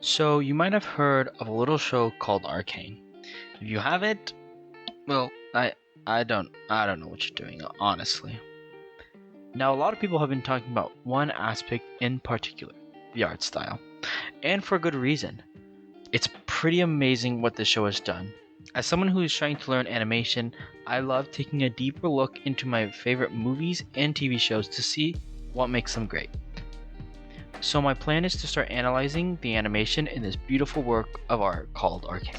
So you might have heard of a little show called Arcane. If you haven't, well, I don't know what you're doing, honestly. Now a lot of people have been talking about one aspect in particular, the art style. And for good reason. It's pretty amazing what this show has done. As someone who is trying to learn animation, I love taking a deeper look into my favorite movies and TV shows to see what makes them great. So my plan is to start analyzing the animation in this beautiful work of art called Arcane.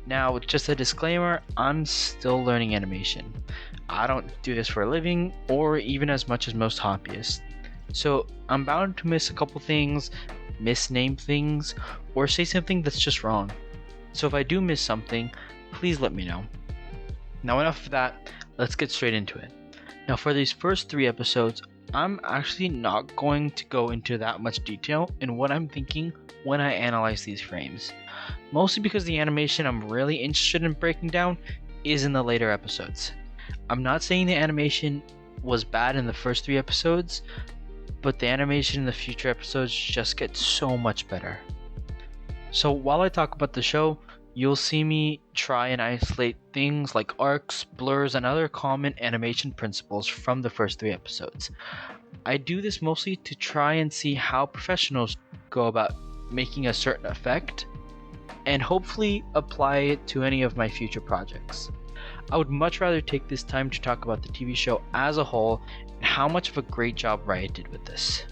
Now, just a disclaimer, I'm still learning animation. I don't do this for a living or even as much as most hobbyists. So I'm bound to miss a couple things, misname things, or say something that's just wrong. So if I do miss something, please let me know. Now enough of that, let's get straight into it. Now for these first 3 episodes, I'm actually not going to go into that much detail in what I'm thinking when I analyze these frames. Mostly because the animation I'm really interested in breaking down is in the later episodes. I'm not saying the animation was bad in the first 3 episodes, but the animation in the future episodes just gets so much better. So while I talk about the show, you'll see me try and isolate things like arcs, blurs, and other common animation principles from the first 3 episodes. I do this mostly to try and see how professionals go about making a certain effect, and hopefully apply it to any of my future projects. I would much rather take this time to talk about the TV show as a whole and how much of a great job Riot did with this.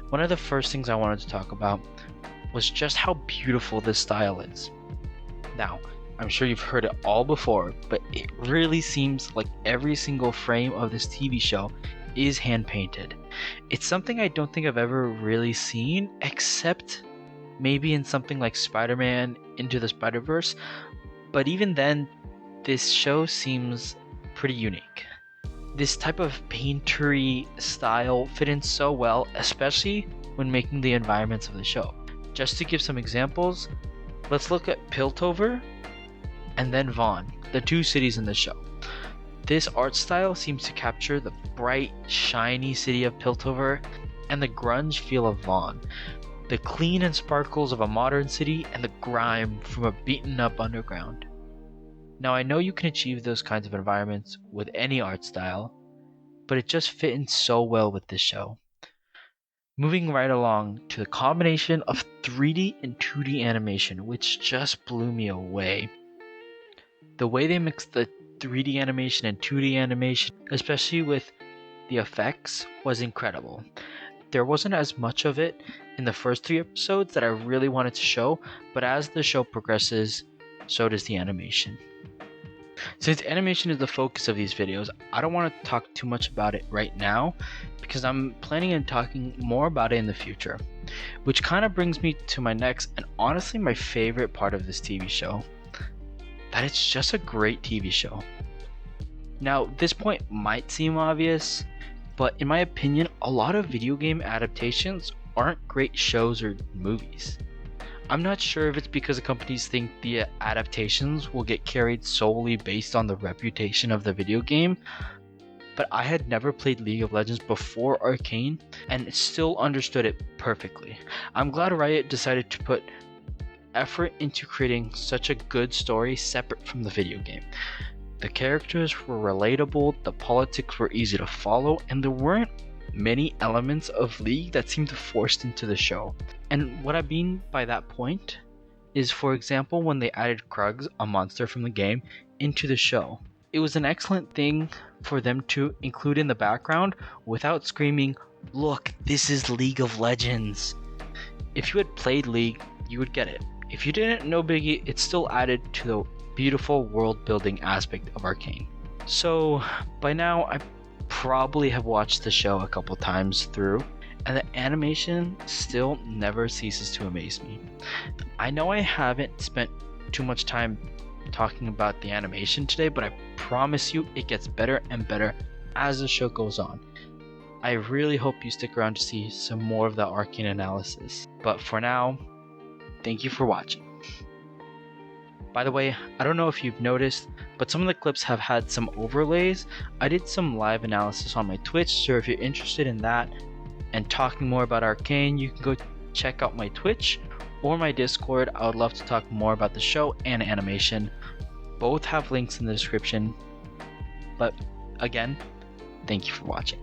One of the first things I wanted to talk about was just how beautiful this style is. Now, I'm sure you've heard it all before, but it really seems like every single frame of this TV show is hand painted. It's something I don't think I've ever really seen, except maybe in something like Spider-Man Into the Spider-Verse, but even then, this show seems pretty unique. This type of paintery style fit in so well, especially when making the environments of the show. Just to give some examples, let's look at Piltover and then Vaughn, the 2 cities in the show. This art style seems to capture the bright, shiny city of Piltover and the grunge feel of Vaughn, the clean and sparkles of a modern city and the grime from a beaten up underground. Now I know you can achieve those kinds of environments with any art style, but it just fit in so well with this show. Moving right along to the combination of 3D and 2D animation, which just blew me away. The way they mixed the 3D animation and 2D animation, especially with the effects, was incredible. There wasn't as much of it in the first 3 episodes that I really wanted to show, but as the show progresses, so does the animation. Since animation is the focus of these videos, I don't want to talk too much about it right now because I'm planning on talking more about it in the future. Which kind of brings me to my next and honestly my favorite part of this TV show. That it's just a great TV show. Now, this point might seem obvious, but in my opinion, a lot of video game adaptations aren't great shows or movies. I'm not sure if it's because the companies think the adaptations will get carried solely based on the reputation of the video game, but I had never played League of Legends before Arcane and still understood it perfectly. I'm glad Riot decided to put effort into creating such a good story separate from the video game. The characters were relatable, the politics were easy to follow, and there weren't many elements of League that seemed forced into the show. And what I mean by that point is, for example, when they added Krugs, a monster from the game, into the show. It was an excellent thing for them to include in the background without screaming, "Look, this is League of Legends." If you had played League, you would get it. If you didn't, no biggie, it still added to the beautiful world building aspect of Arcane. So by now I probably have watched the show a couple times through, and the animation still never ceases to amaze me. I know I haven't spent too much time talking about the animation today, but I promise you it gets better and better as the show goes on. I really hope you stick around to see some more of the Arcane analysis. But for now, thank you for watching. By the way, I don't know if you've noticed, but some of the clips have had some overlays. I did some live analysis on my Twitch, so if you're interested in that and talking more about Arcane, you can go check out my Twitch, or my Discord. I would love to talk more about the show and animation. Both have links in the description. But again, thank you for watching.